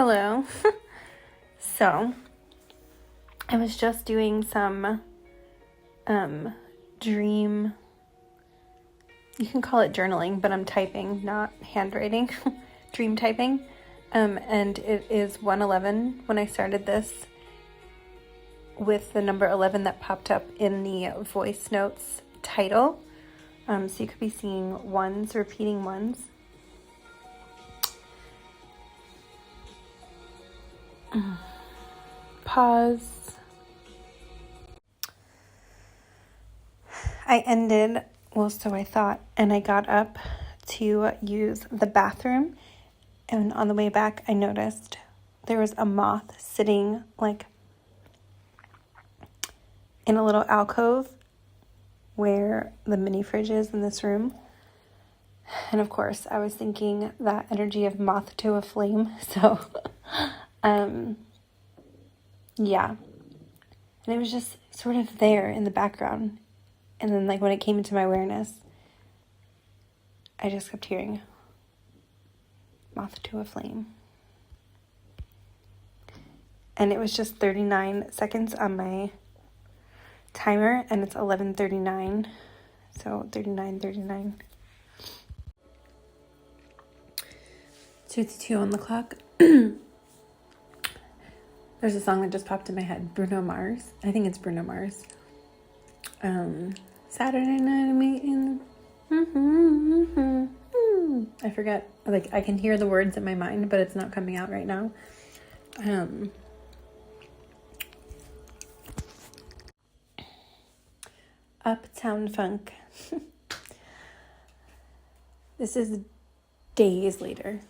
Hello. So, I was just doing some dream, you can call it journaling, but I'm typing, not handwriting, dream typing. And it is 1:11 when I started this, with the number 11 that popped up in the voice notes title. So you could be seeing ones, repeating ones. Pause. I ended, well, so I thought, and I got up to use the bathroom, and on the way back I noticed there was a moth sitting like in a little alcove where the mini fridge is in this room. And of course I was thinking that energy of moth to a flame. So yeah, and it was just sort of there in the background. And then like when it came into my awareness, I just kept hearing moth to a flame. And it was just 39 seconds on my timer, and it's 11:39. So 39:39. 2:02 on the clock. There's a song that just popped in my head. Bruno Mars. I think it's Bruno Mars. Saturday night meeting. I forget. Like, I can hear the words in my mind, but it's not coming out right now. Uptown Funk. This is days later,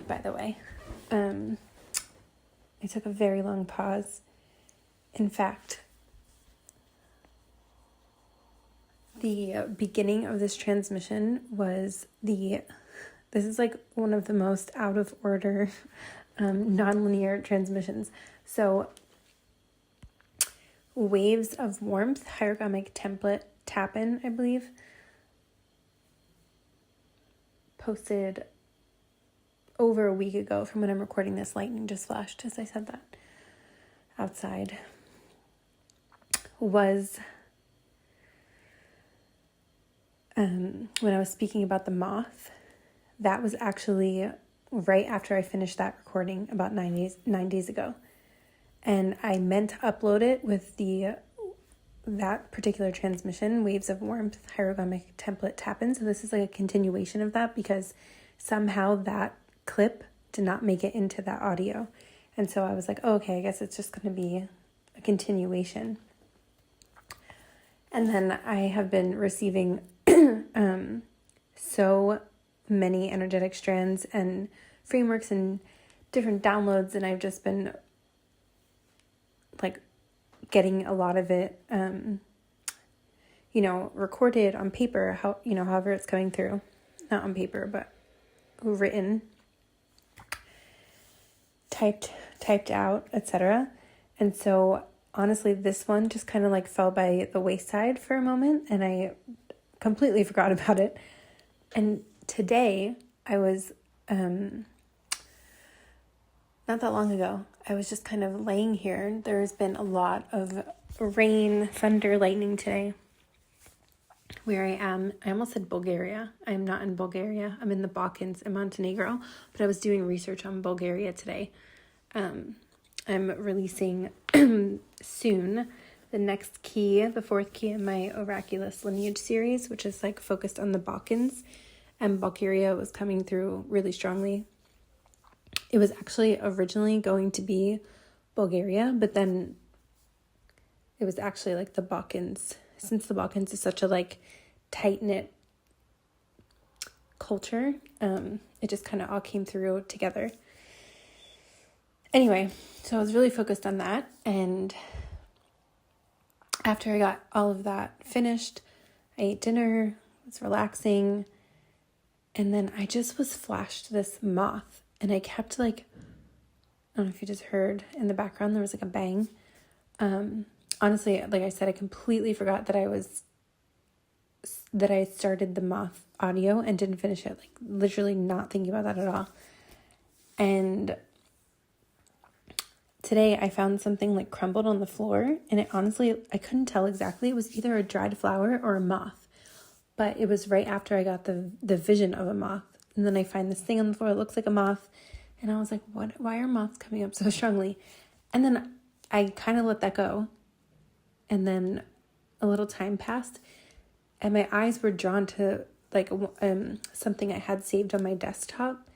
by the way. I took a very long pause. In fact, the beginning of this transmission was this is like one of the most out of order, nonlinear transmissions. So, Waves of Warmth, Hierogamic template tap-in, I believe, posted over a week ago from when I'm recording this. Lightning just flashed as I said that outside. Was when I was speaking about the moth. That was actually right after I finished that recording about 9 days ago. And I meant to upload it with that particular transmission, Waves of Warmth, Hierogamic template tap-in. So this is like a continuation of that, because somehow that clip did not make it into that audio. And so I was like, oh, okay, I guess it's just going to be a continuation. And then I have been receiving so many energetic strands and frameworks and different downloads, and I've just been like getting a lot of it, recorded on paper, however it's coming through, not on paper, but written, typed out, etc. And so honestly, this one just kind of like fell by the wayside for a moment, and I completely forgot about it. And today I was, not that long ago, I was just kind of laying here. There's been a lot of rain, thunder, lightning today where I am. I almost said Bulgaria. I am not in Bulgaria. I'm in the Balkans in Montenegro, but I was doing research on Bulgaria today. I'm releasing soon the next key, the fourth key in my Oraculous lineage series, which is like focused on the Balkans, and Bulgaria was coming through really strongly. It was actually originally going to be Bulgaria, but then it was actually like the Balkans, since the Balkans is such a like tight-knit culture. It just kind of all came through together. Anyway, so I was really focused on that, and after I got all of that finished, I ate dinner, was relaxing, and then I just was flashed this moth, and I kept like, I don't know if you just heard in the background, there was like a bang. Honestly, like I said, I completely forgot that I started the moth audio and didn't finish it, like literally not thinking about that at all. And today I found something like crumbled on the floor, and it honestly, I couldn't tell exactly. It was either a dried flower or a moth, but it was right after I got the vision of a moth. And then I find this thing on the floor, it looks like a moth, and I was like, what? Why are moths coming up so strongly? And then I kind of let that go, and then a little time passed, and my eyes were drawn to like something I had saved on my desktop.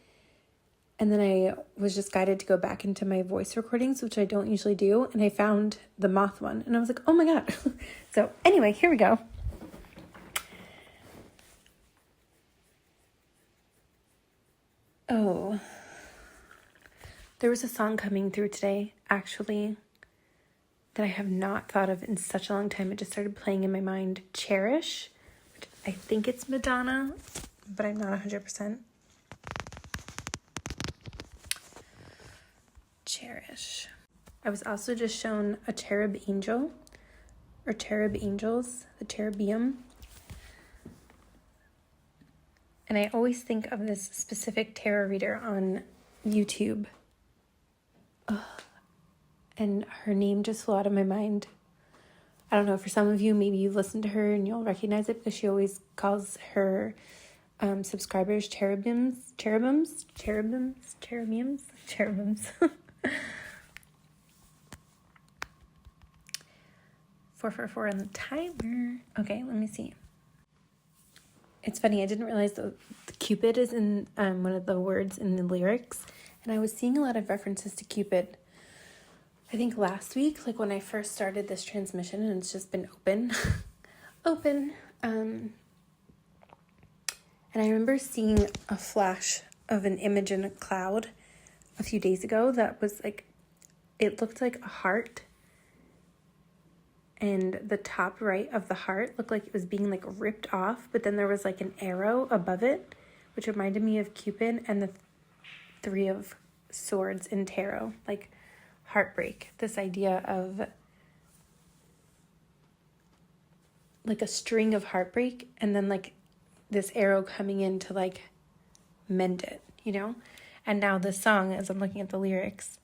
And then I was just guided to go back into my voice recordings, which I don't usually do. And I found the moth one. And I was like, oh my God. So anyway, here we go. Oh. There was a song coming through today, actually, that I have not thought of in such a long time. It just started playing in my mind. Cherish. Which I think it's Madonna, but I'm not 100%. Cherish. I was also just shown a cherub angel, or cherub angels, the cherubium. And I always think of this specific tarot reader on YouTube. And her name just flew out of my mind. I don't know, for some of you, maybe you've listened to her and you'll recognize it because she always calls her subscribers cherubims. 444 on the timer. Okay, let me see. It's funny, I didn't realize the Cupid is in one of the words in the lyrics, and I was seeing a lot of references to Cupid, I think last week, like when I first started this transmission, and it's just been open. And I remember seeing a flash of an image in a cloud a few days ago that was like, it looked like a heart, and the top right of the heart looked like it was being like ripped off, but then there was like an arrow above it, which reminded me of Cupid and the Three of Swords in tarot, like heartbreak, this idea of like a string of heartbreak and then like this arrow coming in to like mend it, you know? And now this song, as I'm looking at the lyrics,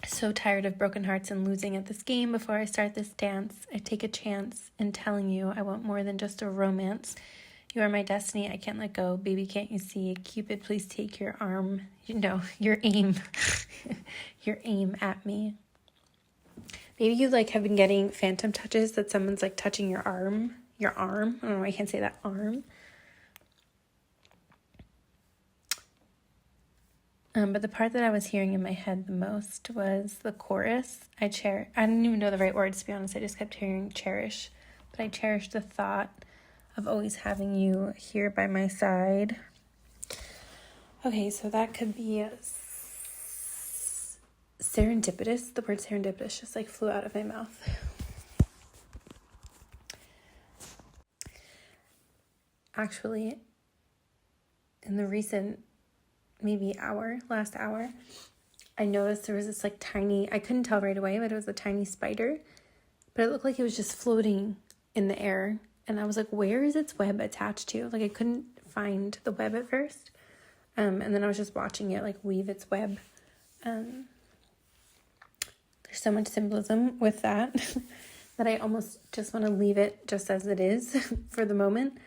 so tired of broken hearts and losing at this game. Before I start this dance, I take a chance in telling you I want more than just a romance. You are my destiny, I can't let go. Baby, can't you see? Cupid, please take your arm, your aim, your aim at me. Maybe you like have been getting phantom touches that someone's like touching your arm. I don't know why I can't say that, arm. But the part that I was hearing in my head the most was the chorus. I didn't even know the right words, to be honest. I just kept hearing cherish. But I cherish the thought of always having you here by my side. Okay, so that could be serendipitous. The word serendipitous just like flew out of my mouth. Actually, in the recent last hour, I noticed there was this like tiny, I couldn't tell right away, but it was a tiny spider, but it looked like it was just floating in the air. And I was like, where is its web attached to? Like I couldn't find the web at first. And then I was just watching it like weave its web. There's so much symbolism with that that I almost just want to leave it just as it is for the moment.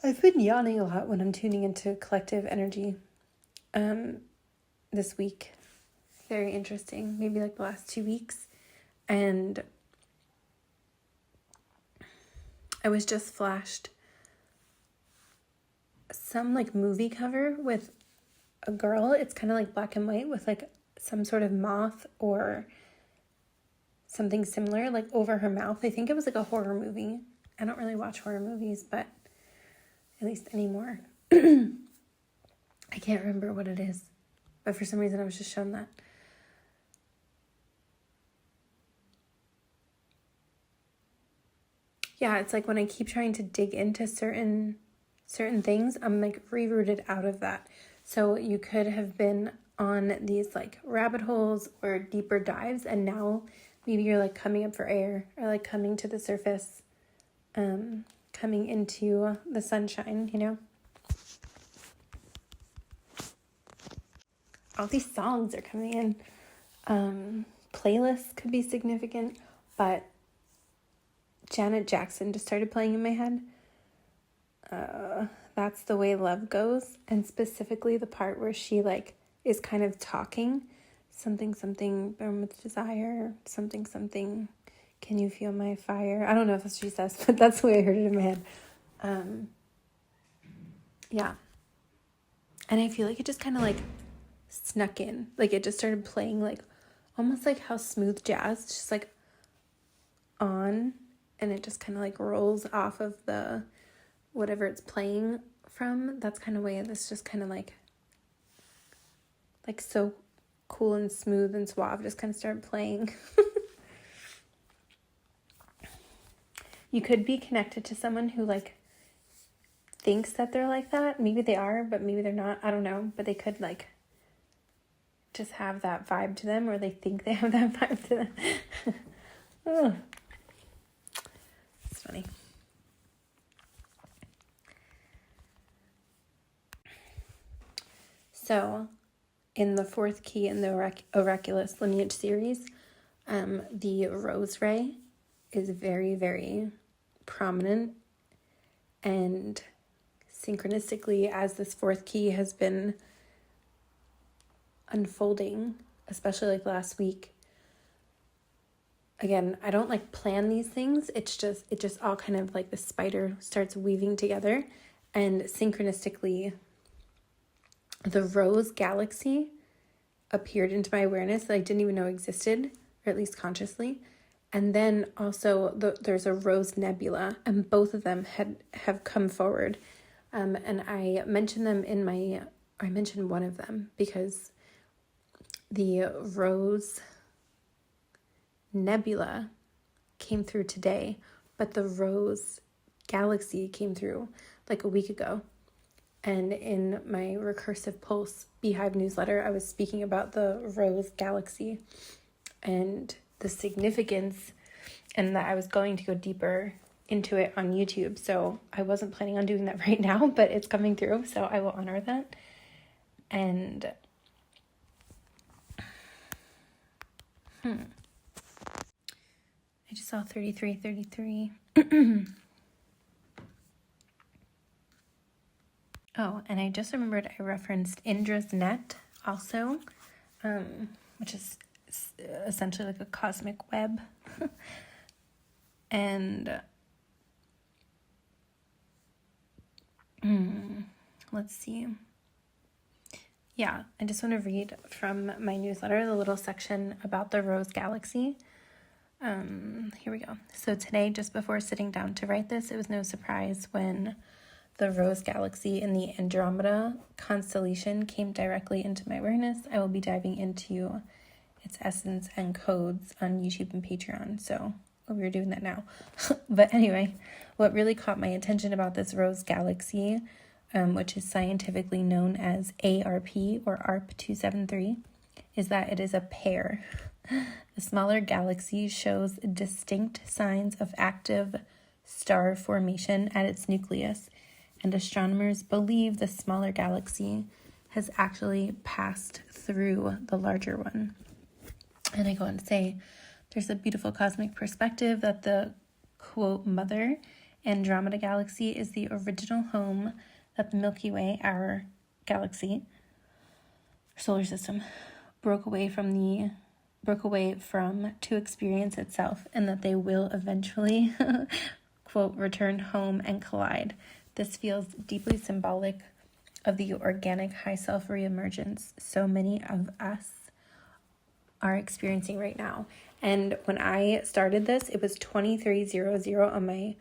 I've been yawning a lot when I'm tuning into collective energy this week. Very interesting. Maybe like the last 2 weeks. And I was just flashed some like movie cover with a girl. It's kind of like black and white with like some sort of moth or something similar like over her mouth. I think it was like a horror movie. I don't really watch horror movies, but at least anymore. I can't remember what it is, but for some reason I was just shown that. Yeah, it's like when I keep trying to dig into certain things, I'm like rerouted out of that. So you could have been on these like rabbit holes or deeper dives, and now Maybe you're like coming up for air or like coming to the surface, coming into the sunshine, you know? All these songs are coming in. Playlists could be significant, but Janet Jackson just started playing in my head. That's the Way Love Goes, and specifically the part where she like is kind of talking, something burn with desire, something can you feel my fire? I don't know if that's what she says, but that's the way I heard it in my head. Yeah, and I feel like it just kind of like snuck in, like it just started playing, like almost like how smooth jazz just like on, and it just kind of like rolls off of the whatever it's playing from. That's kind of way this just kind of like so cool and smooth and suave just kind of started playing. You could be connected to someone who like thinks that they're like that. Maybe they are, but maybe they're not. I don't know, but they could like just have that vibe to them, or they think they have that vibe to them. Oh, it's funny. So, in the fourth key in the Oraculous lineage series, the rose ray is very, very prominent, and synchronistically, as this fourth key has been unfolding, especially like last week. Again, I don't like plan these things. It just all kind of like the spider starts weaving together, and synchronistically, the rose galaxy appeared into my awareness that I didn't even know existed, or at least consciously. And then also there's a rose nebula, and both of them have come forward. And I mentioned them I mentioned one of them because the rose nebula came through today, but the rose galaxy came through like a week ago. And in my Recursive Pulse Beehiiv newsletter, I was speaking about the rose galaxy and the significance, and that I was going to go deeper into it on YouTube. So I wasn't planning on doing that right now, but it's coming through, so I will honor that. And I just saw 33. Oh, and I just remembered I referenced Indra's net also, which is essentially like a cosmic web. And let's see. Yeah, I just want to read from my newsletter, the little section about the rose galaxy. Here we go. So today, just before sitting down to write this, it was no surprise when the rose galaxy in the Andromeda constellation came directly into my awareness. I will be diving into its essence and codes on YouTube and Patreon, so we're doing that now. But anyway, what really caught my attention about this rose galaxy, which is scientifically known as ARP or ARP-273, is that it is a pair. The smaller galaxy shows distinct signs of active star formation at its nucleus, and astronomers believe the smaller galaxy has actually passed through the larger one. And I go on to say, there's a beautiful cosmic perspective that the, quote, mother Andromeda galaxy is the original home that the Milky Way, our galaxy, solar system, broke away from to experience itself, and that they will eventually, quote, return home and collide. This feels deeply symbolic of the organic high self reemergence so many of us are experiencing right now. And when I started this, it was 2300 on my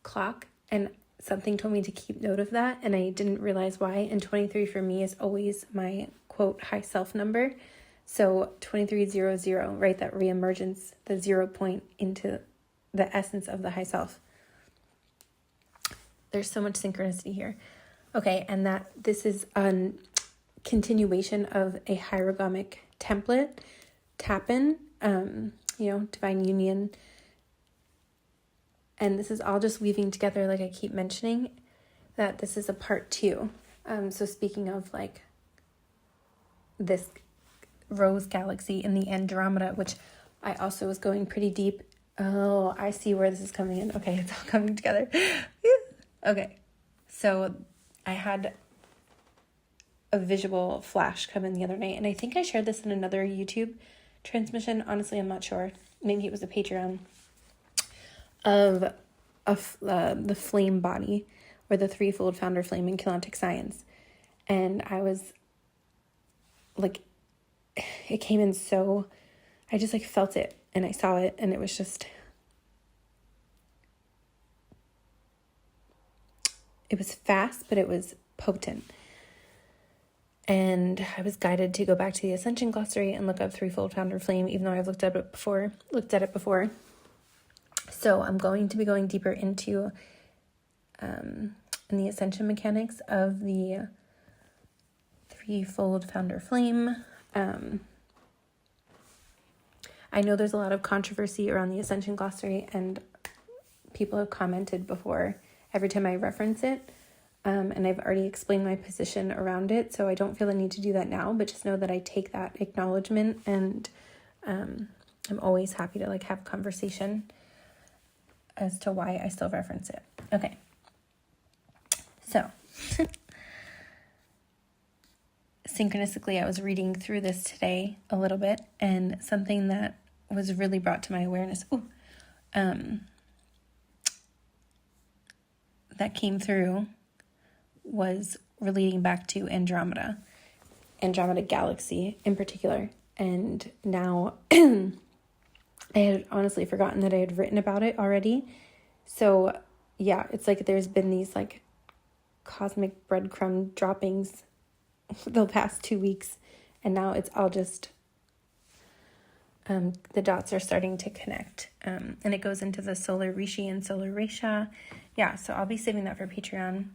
clock, and something told me to keep note of that, and I didn't realize why. And 23 for me is always my, quote, high self number. So 2300, right, that reemergence, the 0 point into the essence of the high self. There's so much synchronicity here. Okay, and that this is a continuation of a hierogamic template, tap-in. divine union. And this is all just weaving together, like I keep mentioning, that this is a part 2. So speaking of like this rose galaxy in the Andromeda, which I also was going pretty deep. Oh, I see where this is coming in. Okay, it's all coming together. Okay, so I had a visual flash come in the other night, and I think I shared this in another YouTube transmission. Honestly, I'm not sure. Maybe it was a Patreon, of the flame body, or the threefold founder flame in Keylontic science. And I was like, it came in so, I just like felt it, and I saw it, and it was just, it was fast, but it was potent. And I was guided to go back to the Ascension Glossary and look up threefold founder flame, even though I've looked at it before. So I'm going to be going deeper into in the ascension mechanics of the threefold founder flame. I know there's a lot of controversy around the Ascension Glossary, and people have commented before every time I reference it. And I've already explained my position around it, so I don't feel the need to do that now, but just know that I take that acknowledgement, and I'm always happy to like have conversation as to why I still reference it. Okay. So, synchronistically, I was reading through this today a little bit, and something that was really brought to my awareness, that came through was relating back to Andromeda Galaxy in particular. And now I had honestly forgotten that I had written about it already. So yeah, it's like there's been these like cosmic breadcrumb droppings the past 2 weeks, and now it's all just the dots are starting to connect, and it goes into the solar rishi and solar resha. Yeah, so I'll be saving that for Patreon.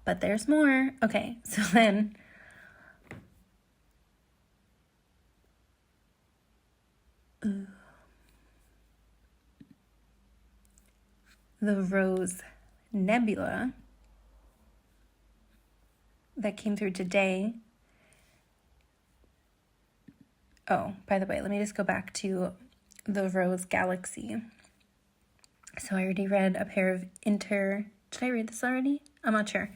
But there's more. Okay, so then the Rose Nebula that came through today. Oh, by the way, let me just go back to the Rose Galaxy. So I already read a pair of did I read this already? I'm not sure.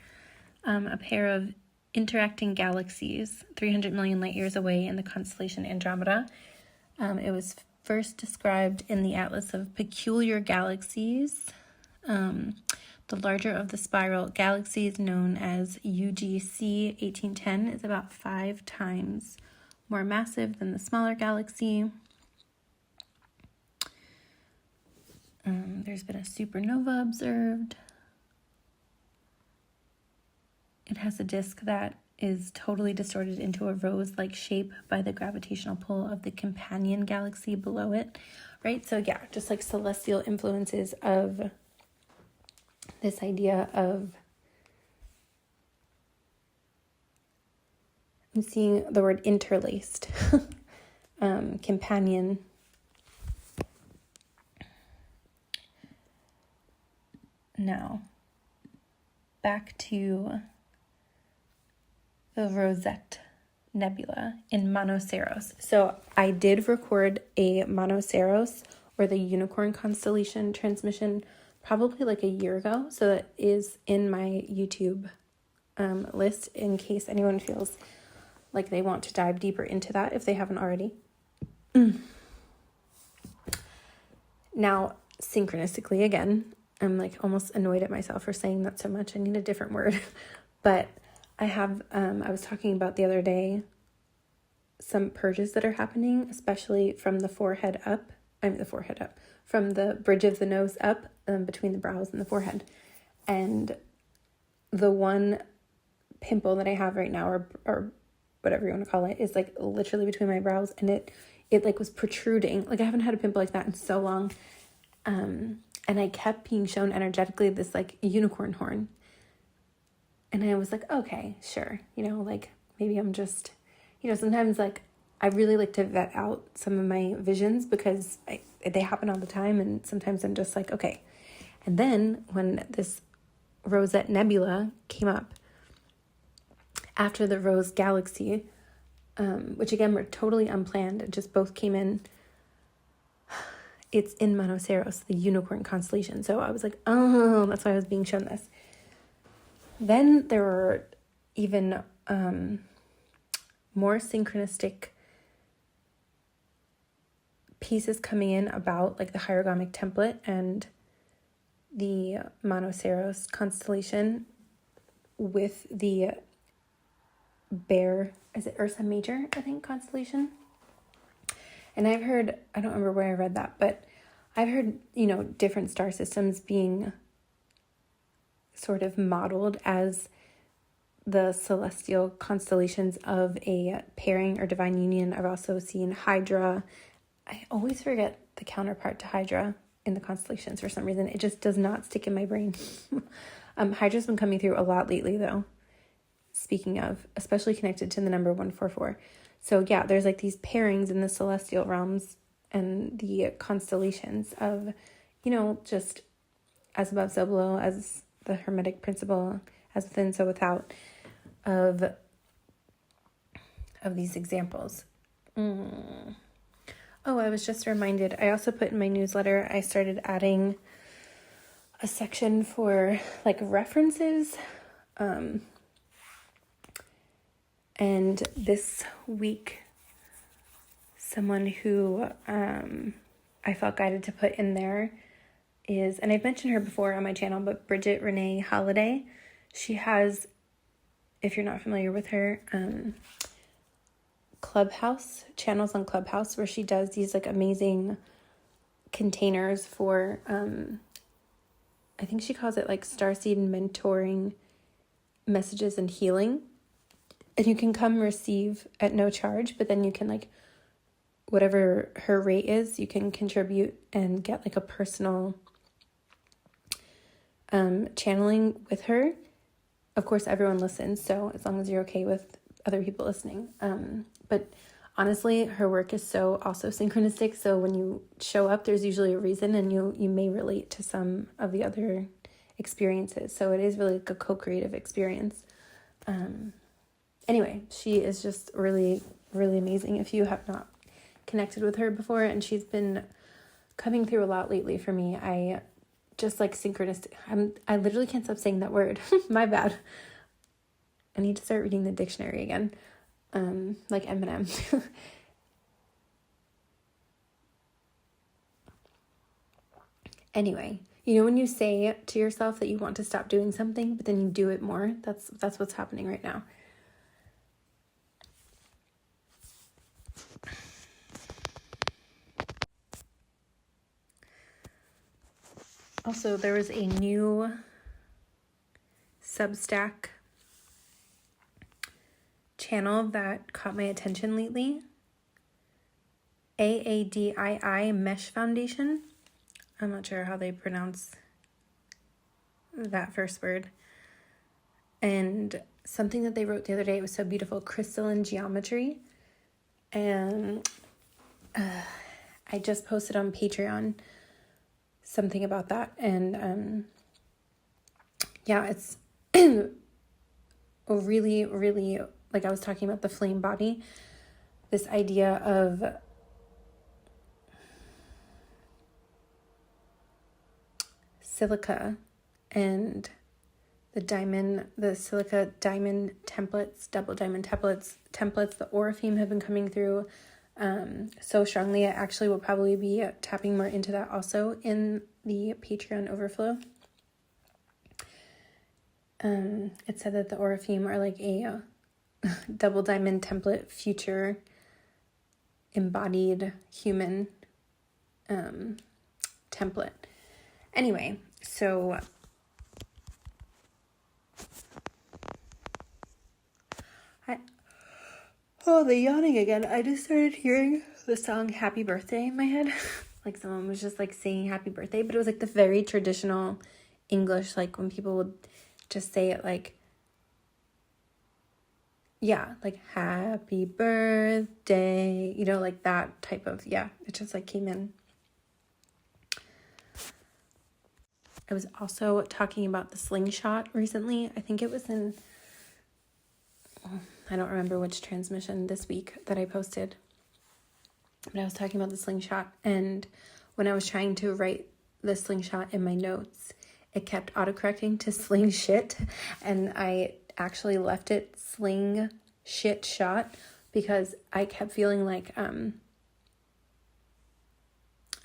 A pair of interacting galaxies 300 million light years away in the constellation Andromeda. It was first described in the Atlas of Peculiar Galaxies. The larger of the spiral galaxies, known as UGC 1810, is about 5 times more massive than the smaller galaxy. There's been a supernova observed. It has a disk that is totally distorted into a rose-like shape by the gravitational pull of the companion galaxy below it, right? So yeah, just like celestial influences of this idea of, I'm seeing the word interlaced, companion. Now, back to the Rosette Nebula in Monoceros. So I did record a Monoceros, or the unicorn constellation transmission, probably like a year ago. So that is in my YouTube list in case anyone feels like they want to dive deeper into that if they haven't already. Now, synchronistically again, I'm like almost annoyed at myself for saying that so much. I need a different word. But I have, I was talking about the other day, some purges that are happening, especially from the forehead up. From the bridge of the nose up, between the brows and the forehead. And the one pimple that I have right now, or whatever you want to call it, is like literally between my brows, and it like was protruding. Like I haven't had a pimple like that in so long. And I kept being shown energetically this like unicorn horn. And I was like, okay, sure. Like maybe I'm just, sometimes like I really like to vet out some of my visions because they happen all the time, and sometimes I'm just like, okay. And then when this Rosette Nebula came up after the Rose Galaxy, which again were totally unplanned, it just both came in. It's in Monoceros, the unicorn constellation. So I was like, oh, that's why I was being shown this. Then there were even more synchronistic pieces coming in about like the Hierogamic template and the Monoceros constellation with the Bear, is it Ursa Major, I think, constellation? And I've heard, I don't remember where I read that, but I've heard, different star systems being sort of modeled as the celestial constellations of a pairing or divine union. I've also seen Hydra. I always forget the counterpart to Hydra in the constellations for some reason. It just does not stick in my brain. Hydra's been coming through a lot lately, though. Speaking of, especially connected to the number 144. So yeah, there's like these pairings in the celestial realms and the constellations of, just as above, so below, as the Hermetic principle, as within, so without, of these examples. Oh, I was just reminded, I also put in my newsletter, I started adding a section for like references. And this week, someone who I felt guided to put in there is, and I've mentioned her before on my channel, but Bridget Renee Holiday. She has, if you're not familiar with her, Clubhouse, channels on Clubhouse, where she does these like amazing containers for, I think she calls it like Starseed mentoring messages and healing. And you can come receive at no charge, but then you can like, whatever her rate is, you can contribute and get like a personal channeling with her. Of course, everyone listens, so as long as you're okay with other people listening. But honestly, her work is so also synchronistic, so when you show up, there's usually a reason, and you may relate to some of the other experiences. So it is really like a co-creative experience. Anyway, she is just really, really amazing if you have not connected with her before, and she's been coming through a lot lately for me. I just like synchronistic. I literally can't stop saying that word. My bad. I need to start reading the dictionary again. Like Eminem. Anyway, when you say to yourself that you want to stop doing something, but then you do it more, that's what's happening right now. Also, there was a new Substack channel that caught my attention lately. AADII Mesh Foundation. I'm not sure how they pronounce that first word. And something that they wrote the other day, it was so beautiful, crystalline geometry. And I just posted on Patreon something about that. And yeah, it's really, really, like I was talking about the flame body, this idea of silica and the silica diamond templates, double diamond templates, the Oriflame have been coming through so strongly. I actually will probably be tapping more into that also in the Patreon overflow. It said that the Oriflame are like a double diamond template future embodied human template. Anyway, so the yawning again. I just started hearing the song Happy Birthday in my head. Like someone was just like singing happy birthday, but it was like the very traditional English, like when people would just say it like, yeah, like happy birthday, you know, like that type of, yeah, it just like came in. I was also talking about the slingshot recently. I think it was in, I don't remember which transmission this week that I posted, but I was talking about the slingshot, and when I was trying to write the slingshot in my notes, it kept autocorrecting to sling shit, and I actually left it sling shit shot because I kept feeling like, I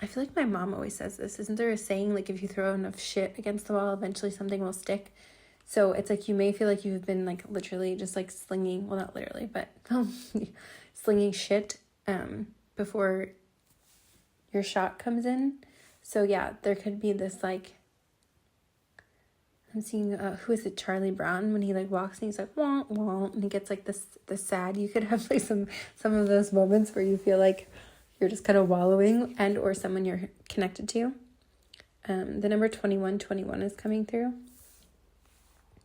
feel like my mom always says this. Isn't there a saying, like, if you throw enough shit against the wall, eventually something will stick? So it's like you may feel like you've been, like, literally just, like, slinging, well, not literally, but slinging shit before your shot comes in. So, yeah, there could be this, like, I'm seeing, who is it, Charlie Brown, when he, like, walks and he's like, wah, wah, and he gets, like, this sad. You could have, like, some of those moments where you feel like you're just kind of wallowing, and or someone you're connected to. The number 2121 is coming through.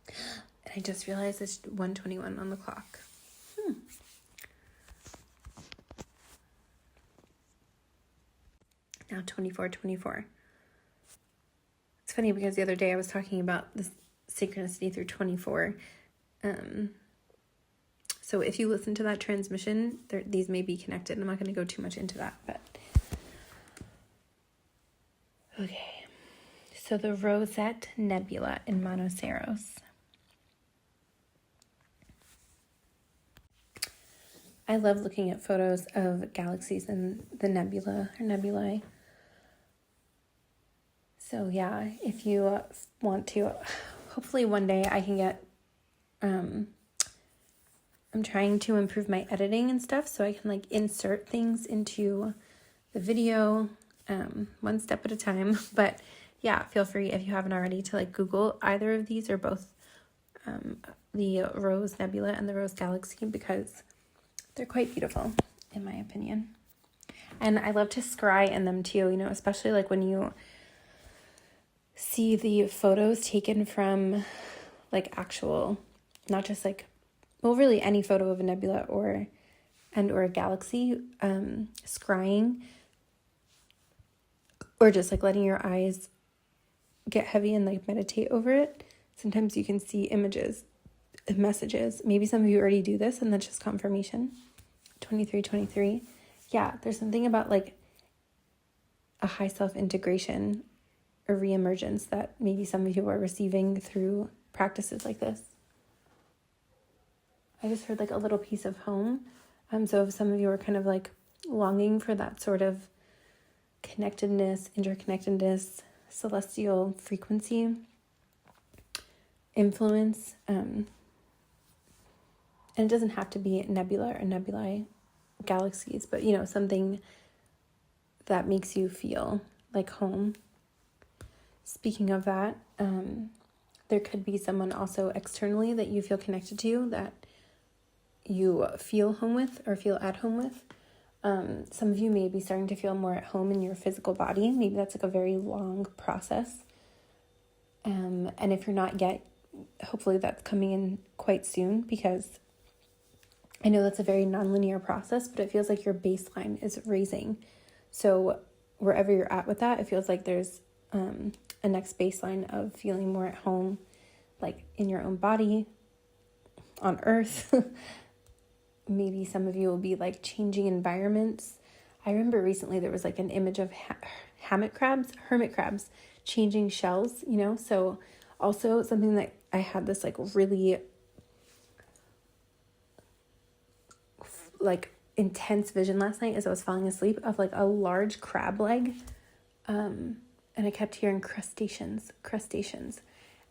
And I just realized it's 1:21 on the clock. Now 24:24. It's funny because the other day I was talking about this synchronicity through 24. So if you listen to that transmission, these may be connected. I'm not going to go too much into that, but okay. So the Rosette Nebula in Monoceros. I love looking at photos of galaxies and the nebula or nebulae. So yeah, if you want to, hopefully one day I can get, I'm trying to improve my editing and stuff so I can like insert things into the video one step at a time. But yeah, feel free if you haven't already to like Google either of these or both, the Rose Nebula and the Rose Galaxy, because they're quite beautiful in my opinion. And I love to scry in them too, you know, especially like when you see the photos taken from like actual, not just like, well, really any photo of a nebula or a galaxy, scrying, or just like letting your eyes get heavy and like meditate over it. Sometimes you can see images and messages. Maybe some of you already do this and that's just confirmation. 2323. Yeah, there's something about like a high self-integration or reemergence that maybe some of you are receiving through practices like this. I just heard like a little piece of home. So if some of you are kind of like longing for that sort of connectedness, interconnectedness, celestial frequency, influence, and it doesn't have to be nebula or nebulae galaxies, but you know, something that makes you feel like home. Speaking of that, there could be someone also externally that you feel connected to, that you feel home with or feel at home with. Some of you may be starting to feel more at home in your physical body. Maybe that's like a very long process. And if you're not yet, hopefully that's coming in quite soon, because I know that's a very nonlinear process, but it feels like your baseline is raising. So wherever you're at with that, it feels like there's a next baseline of feeling more at home, like in your own body, on earth. Maybe some of you will be like changing environments. I remember recently there was like an image of hermit crabs changing shells, you know. So also something that I had this like really like intense vision last night as I was falling asleep of like a large crab leg. And I kept hearing crustaceans.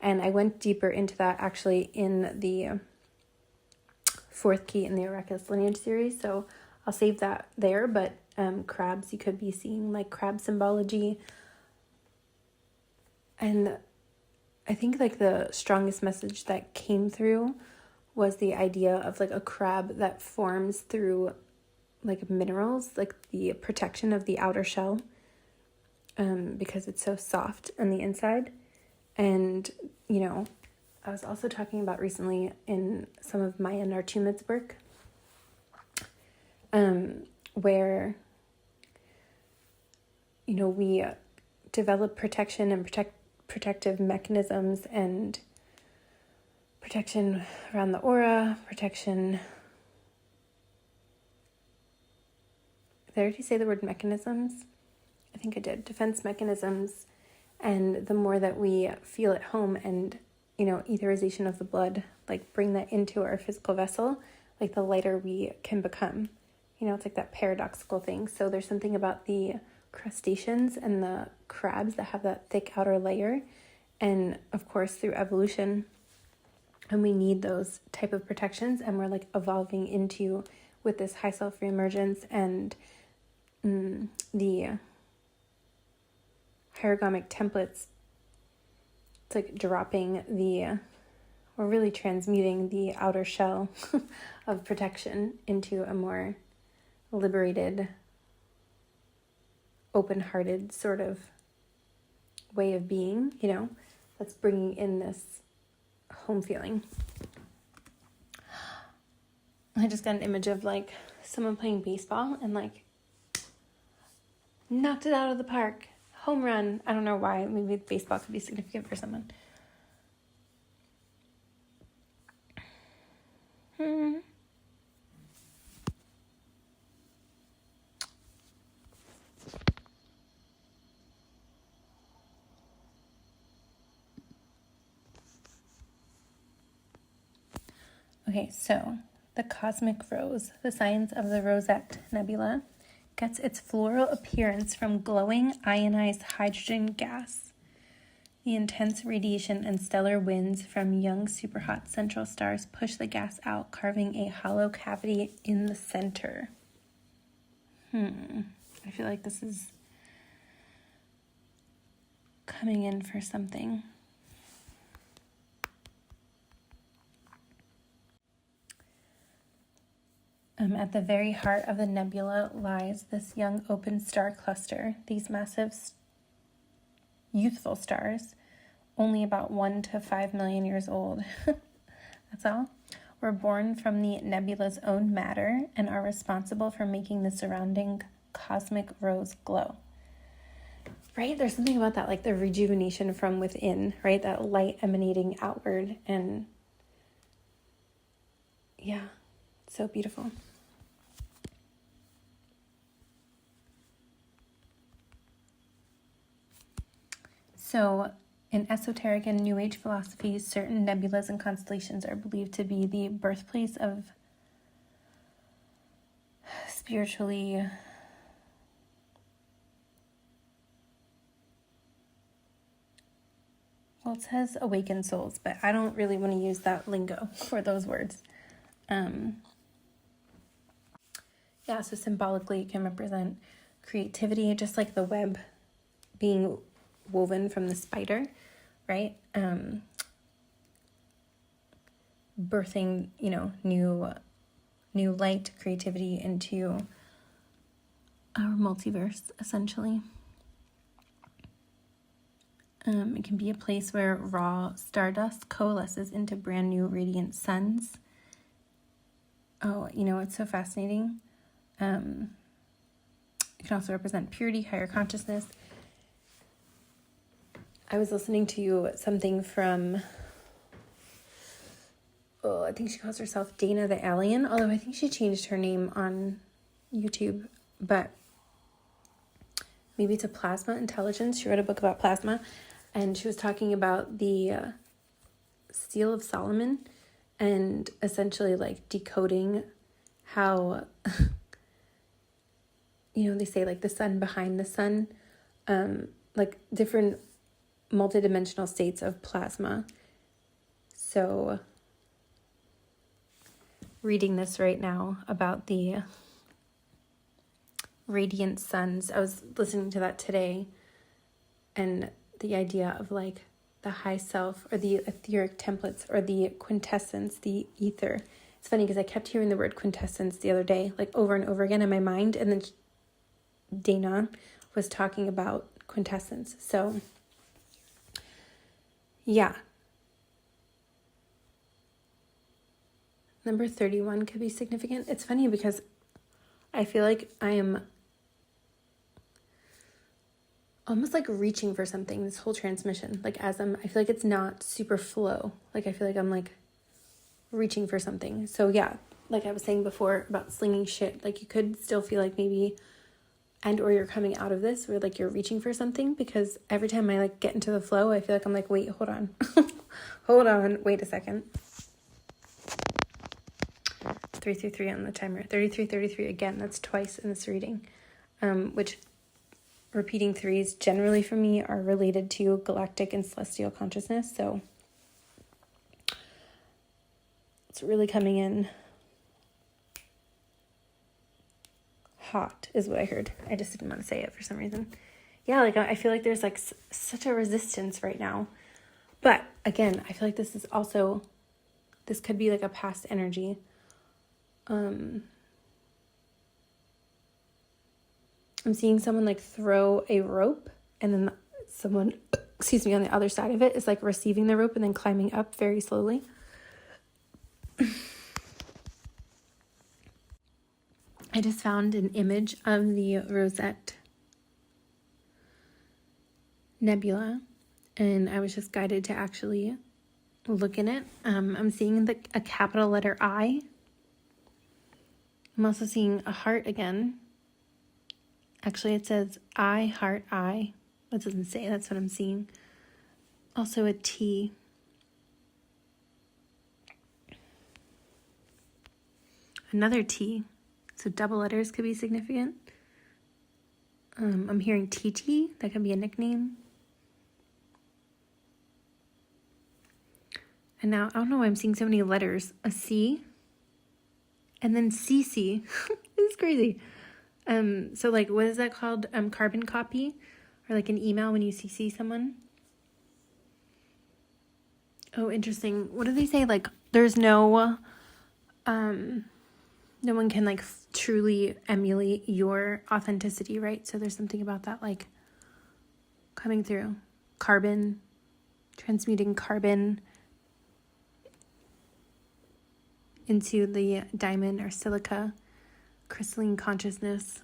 And I went deeper into that actually in the fourth key in the Oraculous lineage series, so I'll save that there. But crabs, you could be seeing like crab symbology, and I think like the strongest message that came through was the idea of like a crab that forms through like minerals, like the protection of the outer shell, because it's so soft on the inside. And you know, I was also talking about recently in some of Maya Nartumid's work, where, you know, we develop protection and protective mechanisms and protection around the aura, protection. Did I already say the word mechanisms? I think I did. Defense mechanisms. And the more that we feel at home and, you know, etherization of the blood, like bring that into our physical vessel, like the lighter we can become. You know, it's like that paradoxical thing. So there's something about the crustaceans and the crabs that have that thick outer layer. And of course, through evolution, and we need those type of protections, and we're like evolving into with this high self reemergence and the Hierogamic templates. It's like dropping we're really transmuting the outer shell of protection into a more liberated, open-hearted sort of way of being, you know, that's bringing in this home feeling. I just got an image of like someone playing baseball and like knocked it out of the park. Home run. I don't know why. Maybe baseball could be significant for someone. Okay, so the cosmic rose, the science of the Rosette Nebula, gets its floral appearance from glowing ionized hydrogen gas. The intense radiation and stellar winds from young superhot central stars push the gas out, carving a hollow cavity in the center. I feel like this is coming in for something. At the very heart of the nebula lies this young open star cluster. These massive, youthful stars, only about 1 to 5 million years old, that's all, were born from the nebula's own matter and are responsible for making the surrounding cosmic rose glow. Right? There's something about that, like the rejuvenation from within, right? That light emanating outward, and yeah, so beautiful. So, in esoteric and New Age philosophies, certain nebulas and constellations are believed to be the birthplace of spiritually well, it says awakened souls, but I don't really want to use that lingo for those words. Yeah, so symbolically it can represent creativity, just like the web being woven from the spider, right? Birthing, you know, new light, creativity into our multiverse, essentially. It can be a place where raw stardust coalesces into brand new radiant suns. Oh, you know, it's so fascinating. It can also represent purity, higher consciousness. I was listening to something from, I think she calls herself Dana the Alien, although I think she changed her name on YouTube, but maybe it's a plasma intelligence. She wrote a book about plasma, and she was talking about the Seal of Solomon and essentially like decoding how, you know, they say like the sun behind the sun, like different multidimensional states of plasma. So reading this right now about the radiant suns, I was listening to that today, and the idea of like the high self or the etheric templates or the quintessence, the ether. It's funny because I kept hearing the word quintessence the other day, like over and over again in my mind, and then Dana was talking about quintessence. So yeah, Number 31 could be significant. It's funny because I feel like I am almost like reaching for something this whole transmission. Like I feel like it's not super flow. Like I feel like I'm like reaching for something. So yeah, like I was saying before about slinging shit, like you could still feel like maybe, and or you're coming out of this where like you're reaching for something, because every time I like get into the flow, I feel like I'm like, wait, hold on. Hold on, wait a second. 333 on the timer. 33 again, that's twice in this reading. Which repeating threes generally for me are related to galactic and celestial consciousness, so it's really coming in hot is what I heard. I just didn't want to say it for some reason. Yeah, like I feel like there's like such a resistance right now. But again, I feel like this could be like a past energy. I'm seeing someone like throw a rope, and then someone, excuse me, on the other side of it is like receiving the rope and then climbing up very slowly. I just found an image of the Rosette Nebula, and I was just guided to actually look in it. I'm seeing a capital letter I. I'm also seeing a heart again. Actually, it says I, heart, I. That doesn't say, that's what I'm seeing. Also a T. Another T. So double letters could be significant. I'm hearing TT. That could be a nickname. And now, I don't know why I'm seeing so many letters. A C. And then CC. This is crazy. So like, what is that called? Carbon copy? Or like an email when you CC someone? Oh, interesting. What do they say? Like, there's no one can like truly emulate your authenticity, right? So there's something about that, like coming through. Carbon, transmuting carbon into the diamond or silica, crystalline consciousness,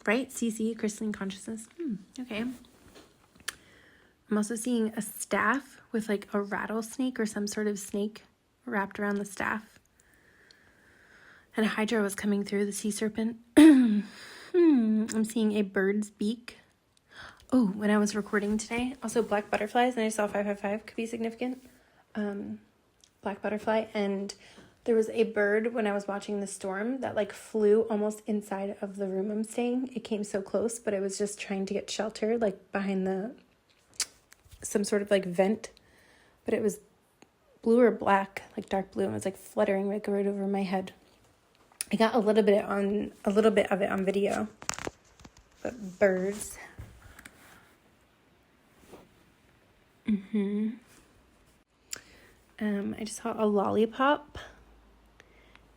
right? CC, crystalline consciousness. Okay. I'm also seeing a staff with like a rattlesnake or some sort of snake wrapped around the staff. And a hydra was coming through, the sea serpent. I'm seeing a bird's beak. Oh, when I was recording today, also black butterflies, and I saw 555 could be significant. Black butterfly, and there was a bird when I was watching the storm that like flew almost inside of the room I'm staying. It came so close, but it was just trying to get shelter, like behind some sort of like vent. But it was blue or black, like dark blue, and it was like fluttering like right over my head. I got a little bit of it on video. But birds. I just saw a lollipop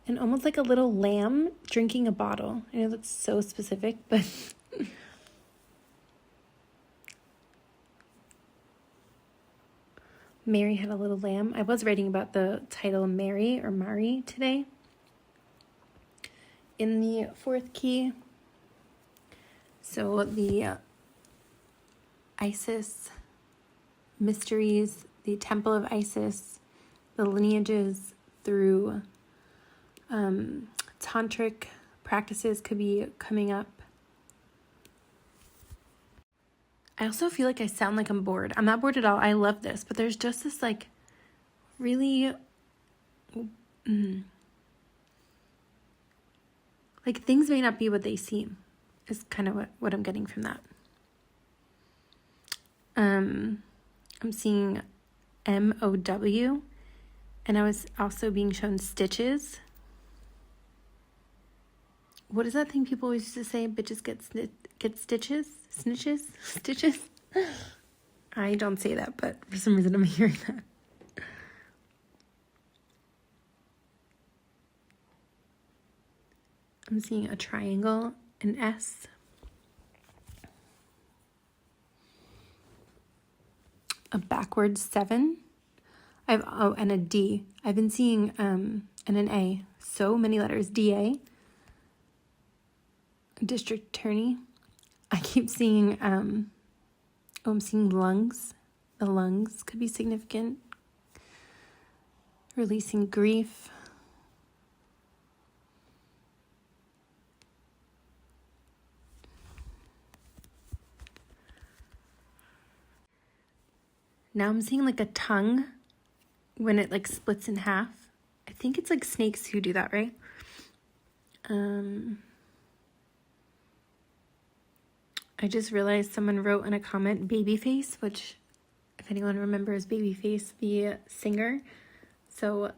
and almost like a little lamb drinking a bottle. I know that's so specific, but Mary had a little lamb. I was writing about the title Mary or Mari today. In the fourth key, so the Isis mysteries, the Temple of Isis, the lineages through tantric practices could be coming up. I also feel like I sound like I'm bored. I'm not bored at all. I love this, but there's just this like really like things may not be what they seem is kind of what I'm getting from that. I'm seeing MOW, and I was also being shown stitches. What is that thing people always used to say? Bitches get stitches? Snitches? Stitches? I don't say that, but for some reason I'm hearing that. I'm seeing a triangle, an S. A backwards 7. And a D. I've been seeing and an A. So many letters. DA. District Attorney. I keep seeing, I'm seeing lungs. The lungs could be significant. Releasing grief. Now I'm seeing like a tongue when it like splits in half. I think it's like snakes who do that, right? I just realized someone wrote in a comment Babyface, which if anyone remembers Babyface, the singer. So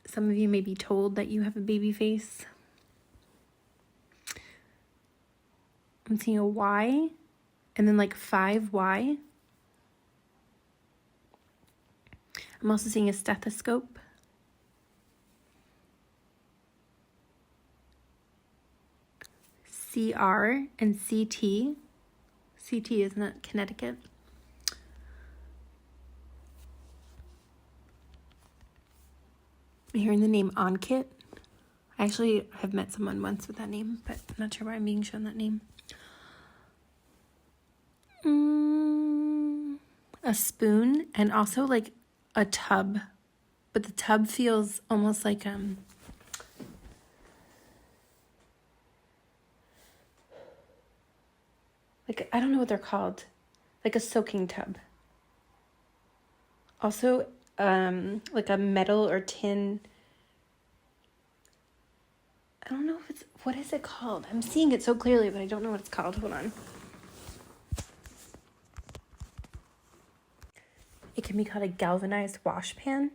some of you may be told that you have a baby face. I'm seeing a Y and then like 5Y. I'm also seeing a stethoscope. CR and CT. CT is not Connecticut. I'm hearing the name Ankit. I actually have met someone once with that name, but I'm not sure why I'm being shown that name. A spoon and also like a tub, but the tub feels almost like I don't know what they're called, like a soaking tub. Also, like a metal or tin. I don't know if it's, what is it called? I'm seeing it so clearly, but I don't know what it's called. Hold on. It can be called a galvanized wash pan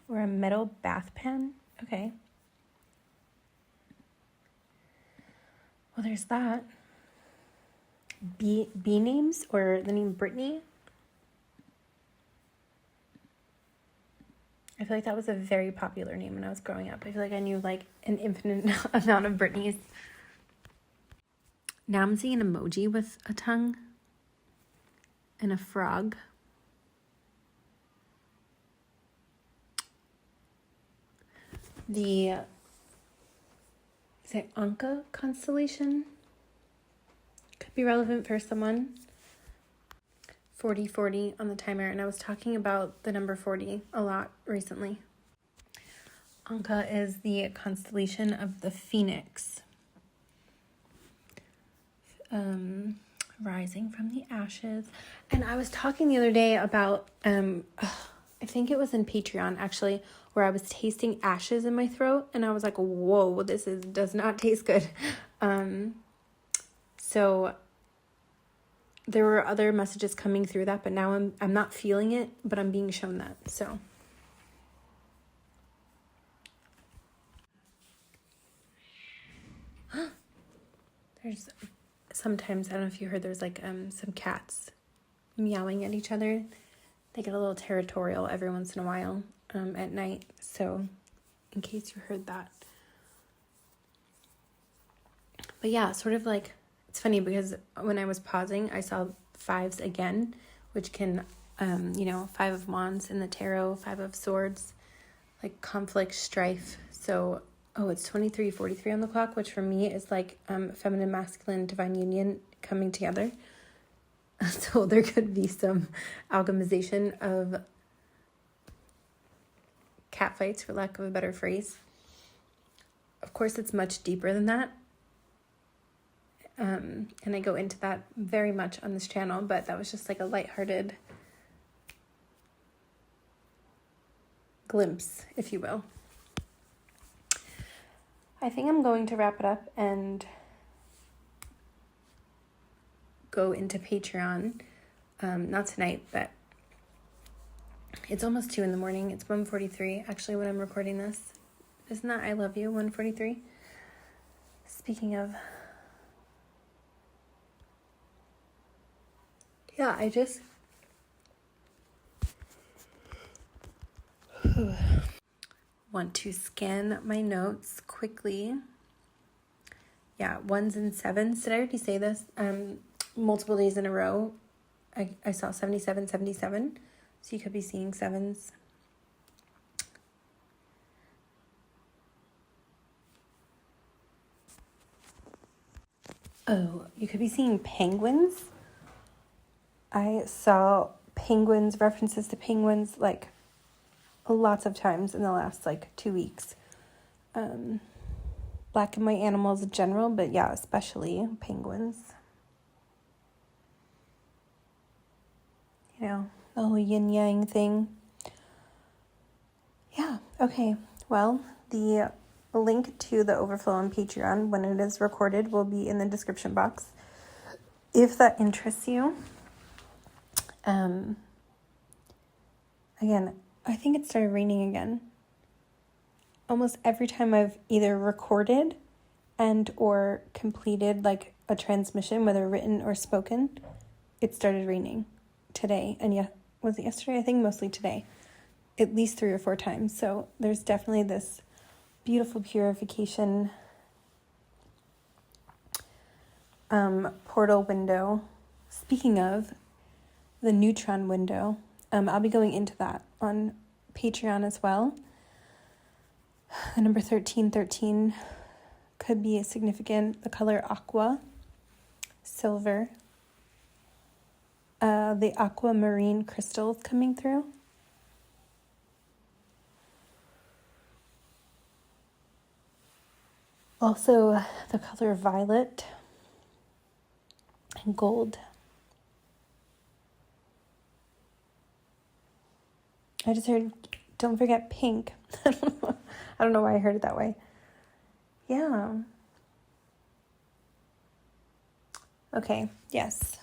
or a metal bath pan. Okay. Well, there's that. B names or the name Brittany. I feel like that was a very popular name when I was growing up. I feel like I knew like an infinite amount of Brittany's. Now I'm seeing an emoji with a tongue and a frog. The, is it Anka constellation? Could be relevant for someone. 40/40 on the timer, and I was talking about the number 40 a lot recently. Anka is the constellation of the Phoenix. Rising from the ashes. And I was talking the other day about, I think it was in Patreon actually, where I was tasting ashes in my throat, and I was like, whoa, this does not taste good. So there were other messages coming through that, but now I'm not feeling it, but I'm being shown that. So there's sometimes, I don't know if you heard, there's like some cats meowing at each other. They get a little territorial every once in a while at night. So in case you heard that. But yeah, sort of like, it's funny because when I was pausing, I saw 5s again, which can, 5 of Wands in the tarot, 5 of Swords, like conflict, strife. So, it's 23:43 on the clock, which for me is like feminine, masculine, divine union coming together. So there could be some alchemization of catfights, for lack of a better phrase. Of course, it's much deeper than that. And I go into that very much on this channel, but that was just like a lighthearted glimpse, if you will. I think I'm going to wrap it up and go into Patreon. Not tonight, but it's almost 2 in the morning. It's 1:43 actually when I'm recording this. Isn't that I love you, 1:43? Speaking of, yeah, I just want to scan my notes quickly. Yeah, 1s and 7s. Did I already say this? Multiple days in a row, I saw 77, 77. So you could be seeing 7s. Oh, you could be seeing penguins. I saw penguins, references to penguins, like lots of times in the last like 2 weeks. Black and white animals in general, but yeah, especially penguins. You know, the whole yin yang thing. Yeah, okay. Well, the link to the overflow on Patreon when it is recorded will be in the description box if that interests you. Again, I think it started raining again. Almost every time I've either recorded and or completed like a transmission, whether written or spoken, it started raining today. And yeah, was it yesterday? I think mostly today, at least 3 or 4 times. So there's definitely this beautiful purification portal window. Speaking of the neutron window, I'll be going into that on Patreon as well. The number 1313 could be significant. The color aqua, silver, the aquamarine crystals coming through. Also, the color violet and gold. I just heard, don't forget pink. I don't know why I heard it that way. Yeah. Okay, yes.